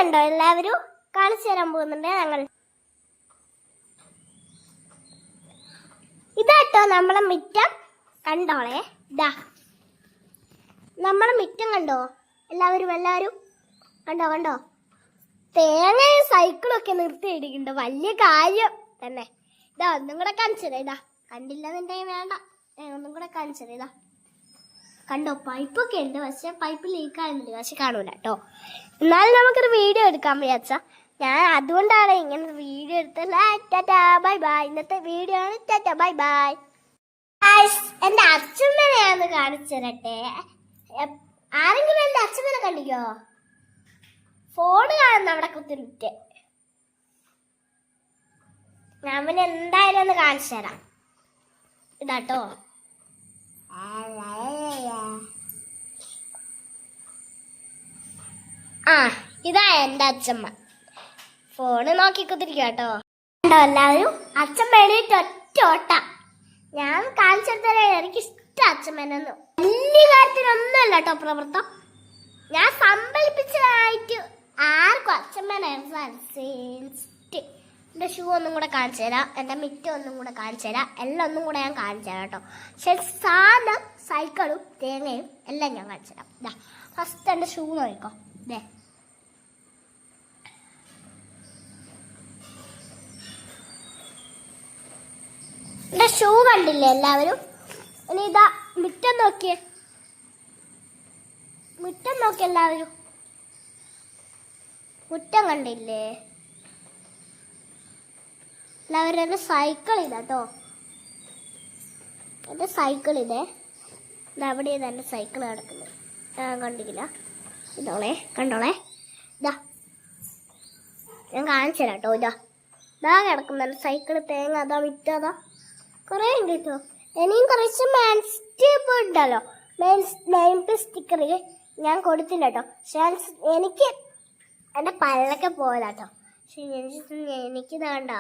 കണ്ടോ എല്ലാവരും? കാണിച്ചു തരാൻ പോകുന്നുണ്ട് ഞങ്ങൾ. ഇതാട്ടോ നമ്മളെ മിറ്റം. കണ്ടോളെ, ഇതാ നമ്മളെ മിറ്റം കണ്ടോ എല്ലാവരും കണ്ടോ തേങ്ങയും സൈക്കിളും ഒക്കെ നിർത്തിയിടിക്കുന്നുണ്ട്. വലിയ കാര്യം തന്നെ. ഇതാ ഒന്നും കൂടെ കാണിച്ചത്. ഇതാ കണ്ടില്ലെന്നുണ്ടെങ്കിൽ വേണ്ട, ഒന്നും കൂടെ കാണിച്ചത്. ഇതാ കണ്ടോ, പൈപ്പൊക്കെ ഉണ്ട്, പക്ഷെ പൈപ്പ് ലീക്കാകുന്നുണ്ട്, പക്ഷെ കാണൂല കേട്ടോ. എന്നാലും നമുക്കൊരു വീഡിയോ എടുക്കാൻ വിചാരിച്ച ഞാൻ, അതുകൊണ്ടാണ് ഇങ്ങനെ വീഡിയോ എടുത്തല്ല. Tata bye bye. ഇന്നത്തെ വീഡിയോ ആണ്. Tata bye bye. എന്റെ അച്ഛമ്മനെ ഞാനൊന്ന് കാണിച്ചു തരട്ടെ. ആരെങ്കിലും എന്റെ അച്ഛമ്മനെ കണ്ടിക്കോ? ഫോണ് കാണുന്ന അവിടെ കുത്തിരിട്ട്. ഞാൻ പിന്നെ എന്തായാലും ഒന്ന് കാണിച്ചു തരാം. ഇതാട്ടോ, ഇതാ എന്റെ അച്ഛമ്മ. ഫോണ് നോക്കി കുത്തിരിക്കുക കേട്ടോ. കണ്ടോ എല്ലാവരും? അച്ഛമ്മ എണീറ്റ് ഒറ്റ ഓട്ട. ഞാൻ കാണിച്ചെടുത്തേ എനിക്കിഷ്ടം അച്ഛമ്മേനൊന്നും. വലിയ കാര്യത്തിനൊന്നുമല്ല കേട്ടോ പ്രവൃത്തം. ഞാൻ സമ്പലിപ്പിച്ചതായിട്ട് ആർക്കും അച്ഛമ്മേനായിരുന്നു. എന്റെ ഷൂ ഒന്നും കൂടെ കാണിച്ചു തരാം, എന്റെ മിറ്റം ഒന്നും കൂടെ കാണിച്ചു തരാം, എല്ലാം ഒന്നും കൂടെ ഞാൻ കാണിച്ചു തരാം കേട്ടോ. പക്ഷെ സാധനം സൈക്കിളും തേങ്ങയും എല്ലാം ഞാൻ കാണിച്ചു തരാം. ഇതാ ഫസ്റ്റ് എന്റെ ഷൂ നോക്കിക്കോ. ഇതേ എന്റെ ഷൂ കണ്ടില്ലേ എല്ലാവരും? ഇനി ഇതാ മുറ്റം നോക്കിയേ, മുറ്റം നോക്കി എല്ലാവരും. മുറ്റം കണ്ടില്ലേ എല്ലാവരും? എന്റെ സൈക്കിൾ ഇതാട്ടോ, എന്റെ സൈക്കിൾ ഇതേ. അവിടെ എന്റെ സൈക്കിൾ കിടക്കുന്നത് കണ്ടില്ല? കണ്ടോളെ ഇതാ ഞാൻ കാണിച്ചു തരാം കേട്ടോ. ഇതാ കിടക്കുന്ന എന്റെ സൈക്കിൾ. തേങ്ങ അതാ വിറ്റതാ കുറേ ഉണ്ട് കേട്ടോ. ഇനിയും കുറച്ച് മാൻസ്റ്റിപ്പ് ഉണ്ടല്ലോ, നെയിം സ്റ്റിക്കർ ഞാൻ കൊടുത്തില്ല കേട്ടോ. പക്ഷെ എനിക്ക് എൻ്റെ പല്ലൊക്കെ പോയതാട്ടോ. പക്ഷെ എനിക്കിത് വേണ്ട,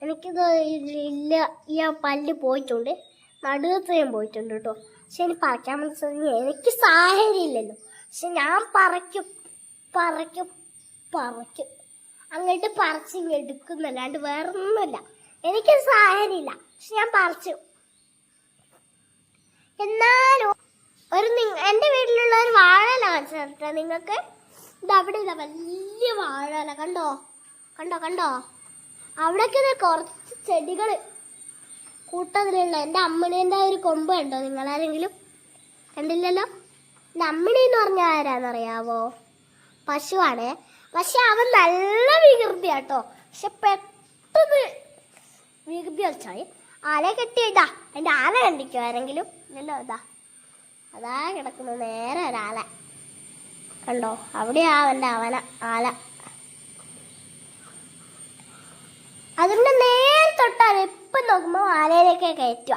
എനിക്കിത് ഇല്ല. ഈ പല്ല് പോയിട്ടുണ്ട്, നടുവത്രയും പോയിട്ടുണ്ട് കേട്ടോ. പക്ഷെ എനിക്ക് പറിക്കാൻ മനസ്സിലായി, എനിക്ക് സാഹചര്യം ഇല്ലല്ലോ. പക്ഷെ ഞാൻ പറിക്കും അങ്ങോട്ട് പറിച്ചിങ്ങ് എടുക്കുന്നല്ലാണ്ട് വേറൊന്നുമില്ല. എനിക്ക് സാഹചര്യമില്ല, പക്ഷെ ഞാൻ പറിച്ചു. എന്നാലും എൻ്റെ വീട്ടിലുള്ള ഒരു വാഴയില കാണിച്ചു നിങ്ങൾക്ക്. ഇത് അവിടെ ഇല്ല, വലിയ വാഴയില കണ്ടോ അവിടേക്ക് കുറച്ച് ചെടികൾ കൂട്ടത്തിലുള്ള. എൻ്റെ അമ്മിണീൻ്റെ ഒരു കൊമ്പ് കണ്ടോ നിങ്ങളാരെങ്കിലും? കണ്ടില്ലല്ലോ? എൻ്റെ അമ്മിണി എന്ന് പറഞ്ഞാൽ ആരാന്നറിയാവോ? പശുവാണേ. പക്ഷെ അവൻ നല്ല വികൃതിയാട്ടോ. പക്ഷെ പെട്ടെന്ന് വികൃതി കളിച്ചായി ആല കെട്ടിയിട്ടാ. എൻ്റെ ആല കണ്ടിക്കോ ആരെങ്കിലും? ഇല്ലല്ലോ. അതാ കിടക്കുന്നു നേരെ ഒരാല കണ്ടോ? അവിടെയാ അവൻ്റെ ആല. അതിൻ്റെ നേരെ തൊട്ടാൽ എപ്പം നോക്കുമ്പോൾ ആലയിലേക്ക് കയറ്റുക.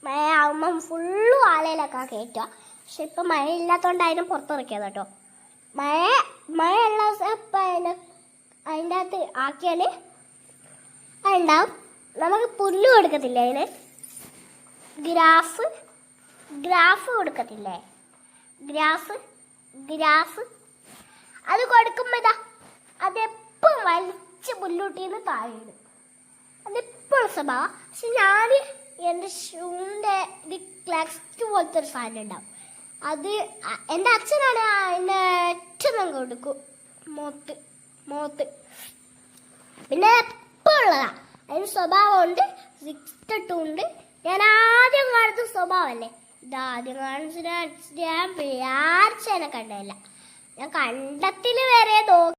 മഴ ആകുമ്പം ഫുള്ളും ആലയിലൊക്കെ കയറ്റുക. പക്ഷെ ഇപ്പം മഴ ഇല്ലാത്തതുകൊണ്ട് അതിനെ പുറത്തിറക്കിയത് കേട്ടോ. മഴയുള്ള ഇപ്പം അതിൻ്റെ അകത്ത് ആക്കിയാൽ അതുണ്ടാവും. നമുക്ക് പുല്ല് കൊടുക്കത്തില്ലേ അതിന്? ഗ്രാഫ് കൊടുക്കത്തില്ലേ? ഗ്രാസ് അത് കൊടുക്കുമ്പോൾ അതെപ്പം വലിച്ച് പുല്ലൂട്ടിന്ന് താഴെയിടും. അതെപ്പോഴും സ്വഭാവം. പക്ഷെ ഞാൻ എൻ്റെ ഷൂവിൻ്റെ ഇത് ക്ലാക്സ്റ്റ് പോലത്തെ ഒരു സാധനം ഉണ്ടാവും. അത് എൻ്റെ അച്ഛനാണ് അതിൻ്റെ ഏറ്റവും കൊടുക്കും മോത്ത്. പിന്നെ എപ്പോൾ ഉള്ളതാ അതിന് സ്വഭാവമുണ്ട്. 6 ഉണ്ട്. ഞാൻ ആദ്യം കാണിച്ച സ്വഭാവമല്ലേ ഇതാദ്യം കാണിച്ചിട്ട് ഞാൻ വിചാരിച്ചതിനെ കണ്ടല്ല. ഞാൻ കണ്ടത്തിൽ വരെ